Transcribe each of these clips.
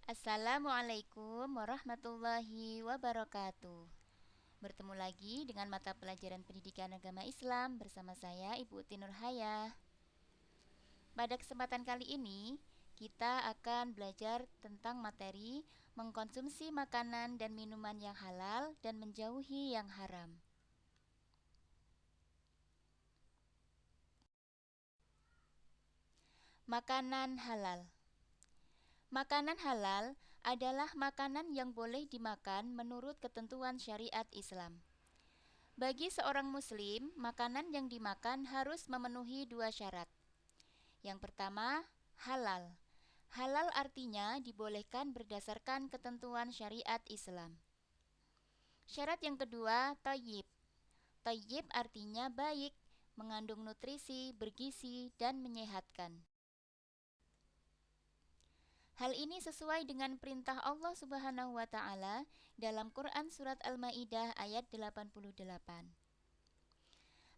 Assalamualaikum warahmatullahi wabarakatuh. Bertemu lagi dengan mata pelajaran Pendidikan Agama Islam bersama saya Ibu Uti Nurhayah. Pada kesempatan kali ini, kita akan belajar tentang materi mengkonsumsi makanan dan minuman yang halal dan menjauhi yang haram. Makanan halal. Makanan halal adalah makanan yang boleh dimakan menurut ketentuan syariat Islam. Bagi seorang muslim, makanan yang dimakan harus memenuhi dua syarat. Yang pertama, halal. Halal artinya dibolehkan berdasarkan ketentuan syariat Islam. Syarat yang kedua, thayyib. Thayyib artinya baik, mengandung nutrisi, bergizi, dan menyehatkan. Hal ini sesuai dengan perintah Allah Subhanahu wa taala dalam Quran surat Al-Maidah ayat 88.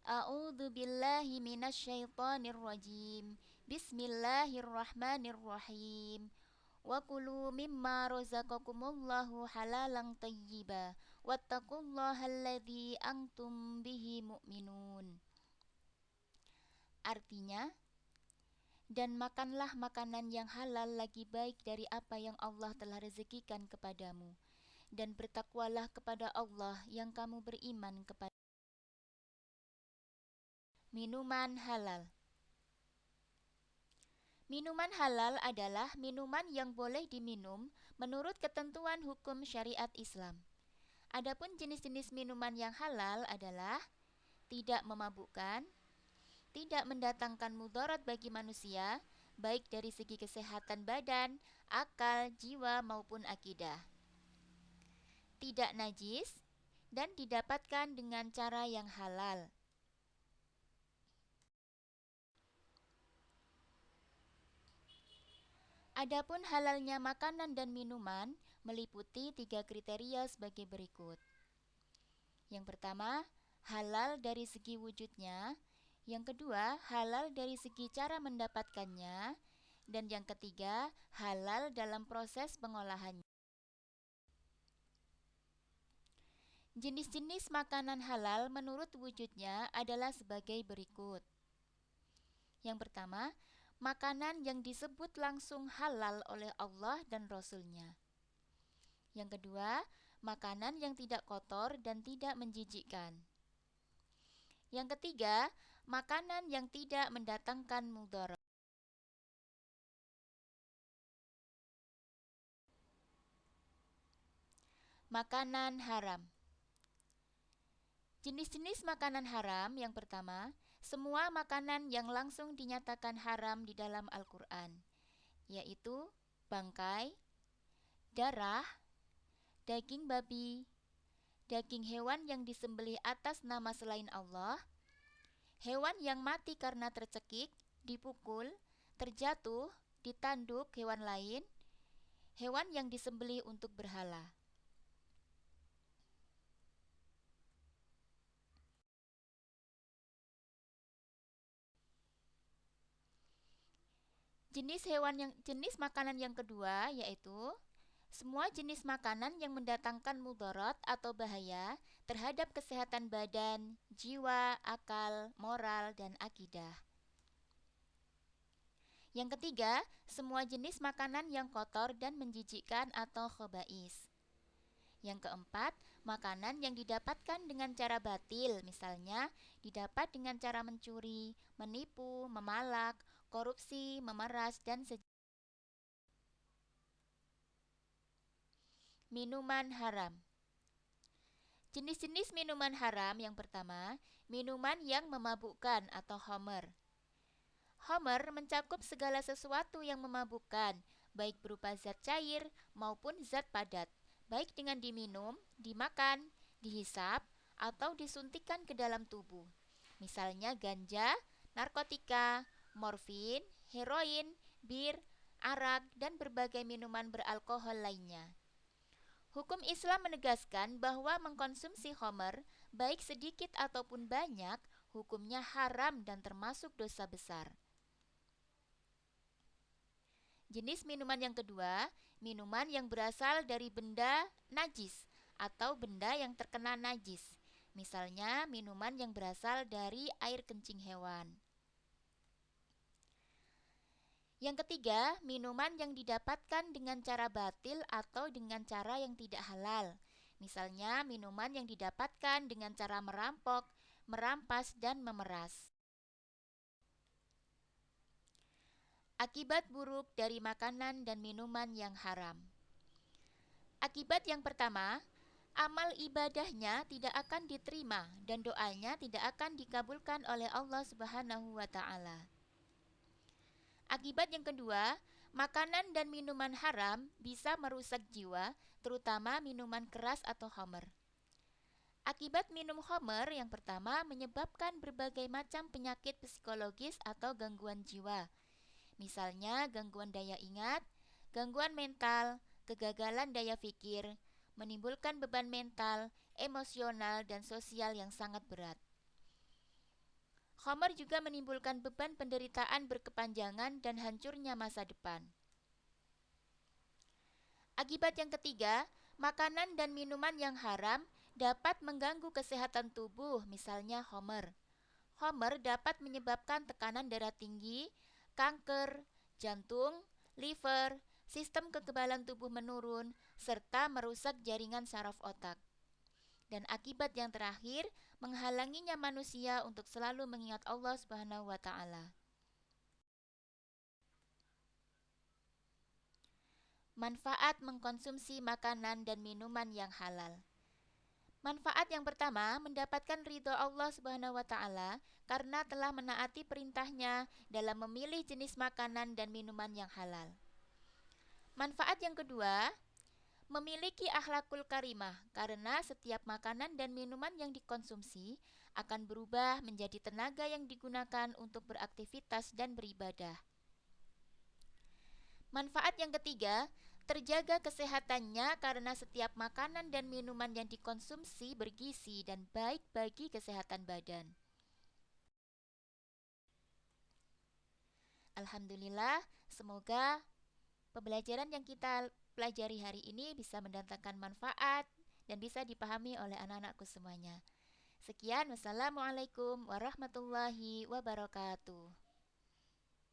A'udzu billahi minasyaitonir rajim. Bismillahirrahmanirrahim. Wa kulu mimma razaqakumullahu halalan thayyiba wattaqullaha alladzi antum bihi mu'minun. Artinya, dan makanlah makanan yang halal lagi baik dari apa yang Allah telah rezekikan kepadamu, dan bertakwalah kepada Allah yang kamu beriman kepada. Minuman halal. Minuman halal adalah minuman yang boleh diminum menurut ketentuan hukum syariat Islam. Adapun jenis-jenis minuman yang halal adalah tidak memabukkan, tidak mendatangkan mudarat bagi manusia, baik dari segi kesehatan badan, akal, jiwa maupun akidah. Tidak najis dan didapatkan dengan cara yang halal. Adapun halalnya makanan dan minuman meliputi 3 kriteria sebagai berikut. Yang pertama, halal dari segi wujudnya. Yang kedua, halal dari segi cara mendapatkannya. Dan yang ketiga, halal dalam proses pengolahannya. Jenis-jenis makanan halal menurut wujudnya adalah sebagai berikut. Yang pertama, makanan yang disebut langsung halal oleh Allah dan Rasul-Nya. Yang kedua, makanan yang tidak kotor dan tidak menjijikkan. Yang ketiga, makanan yang tidak mendatangkan mudarat. Makanan haram. Jenis-jenis makanan haram yang pertama, semua makanan yang langsung dinyatakan haram di dalam Al-Quran, yaitu bangkai, darah, daging babi, daging hewan yang disembelih atas nama selain Allah, hewan yang mati karena tercekik, dipukul, terjatuh, ditanduk hewan lain, hewan yang disembelih untuk berhala. Jenis makanan yang kedua yaitu semua jenis makanan yang mendatangkan mudarat atau bahaya terhadap kesehatan badan, jiwa, akal, moral, dan akidah. Yang ketiga, semua jenis makanan yang kotor dan menjijikkan atau khaba'is. Yang keempat, makanan yang didapatkan dengan cara batil, misalnya didapat dengan cara mencuri, menipu, memalak, korupsi, memeras, dan Minuman haram. Jenis-jenis minuman haram yang pertama, minuman yang memabukkan atau khamr. Khamr mencakup segala sesuatu yang memabukkan, baik berupa zat cair maupun zat padat, baik dengan diminum, dimakan, dihisap, atau disuntikkan ke dalam tubuh. Misalnya ganja, narkotika, morfin, heroin, bir, arak, dan berbagai minuman beralkohol lainnya. Hukum Islam menegaskan bahwa mengkonsumsi khamr, baik sedikit ataupun banyak, hukumnya haram dan termasuk dosa besar. Jenis minuman yang kedua, minuman yang berasal dari benda najis atau benda yang terkena najis. Misalnya, minuman yang berasal dari air kencing hewan. Yang ketiga, minuman yang didapatkan dengan cara batil atau dengan cara yang tidak halal. Misalnya, minuman yang didapatkan dengan cara merampok, merampas, dan memeras. Akibat buruk dari makanan dan minuman yang haram. Akibat yang pertama, amal ibadahnya tidak akan diterima dan doanya tidak akan dikabulkan oleh Allah Subhanahu wa taala. Akibat yang kedua, makanan dan minuman haram bisa merusak jiwa, terutama minuman keras atau khamr. Akibat minum khamr yang pertama menyebabkan berbagai macam penyakit psikologis atau gangguan jiwa. Misalnya gangguan daya ingat, gangguan mental, kegagalan daya pikir, menimbulkan beban mental, emosional, dan sosial yang sangat berat. Khamr juga menimbulkan beban penderitaan berkepanjangan dan hancurnya masa depan. Akibat yang ketiga, makanan dan minuman yang haram dapat mengganggu kesehatan tubuh, misalnya khamr. Khamr dapat menyebabkan tekanan darah tinggi, kanker, jantung, liver, sistem kekebalan tubuh menurun, serta merusak jaringan saraf otak. Dan akibat yang terakhir, menghalanginya manusia untuk selalu mengingat Allah Subhanahu wa taala. Manfaat mengkonsumsi makanan dan minuman yang halal. Manfaat yang pertama, mendapatkan ridho Allah Subhanahu wa taala karena telah menaati perintahnya dalam memilih jenis makanan dan minuman yang halal. Manfaat yang kedua, memiliki akhlakul karimah karena setiap makanan dan minuman yang dikonsumsi akan berubah menjadi tenaga yang digunakan untuk beraktivitas dan beribadah. Manfaat yang ketiga, terjaga kesehatannya karena setiap makanan dan minuman yang dikonsumsi bergizi dan baik bagi kesehatan badan. Alhamdulillah, semoga pembelajaran yang kita pelajari hari ini bisa mendatangkan manfaat dan bisa dipahami oleh anak-anakku semuanya. Sekian, wassalamualaikum warahmatullahi wabarakatuh.